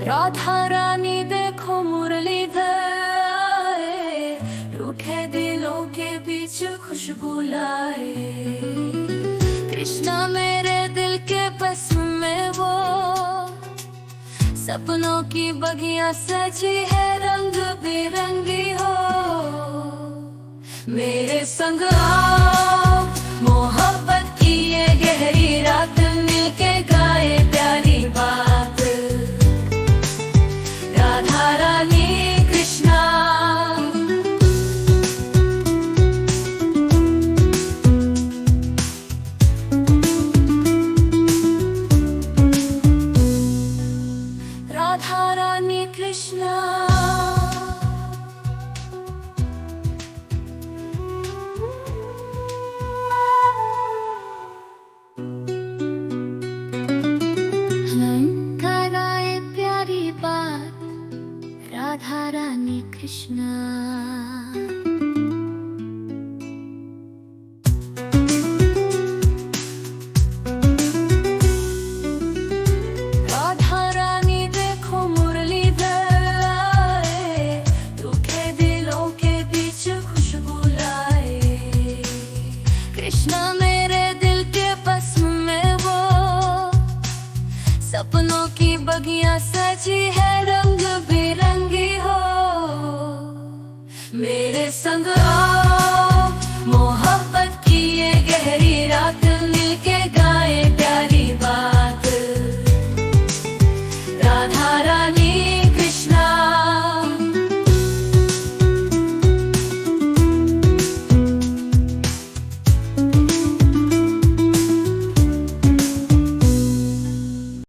राधा रानी देखो मुरलीधर आए, रूठे दिलों के बीच खुशबू लाए। कृष्णा मेरे दिल के बस में वो, सपनों की बगिया सजी है रंग बिरंगी हो। मेरे संग आओ, मोहब्बत की ये गहरी रात मिलके गाए प्यारी बात। राधा रानी कृष्णा, राधा रानी कृष्णा। कराए प्यारी बात, राधा रानी कृष्णा। राधा रानी देखो मुरलीधर आए, रूठे दिलों के बीच खुशबू लाए। कृष्णा मेरे दिल के बस में वो, सपनों की बगिया सजी है रंग बिरंगी हो। मेरे संग आ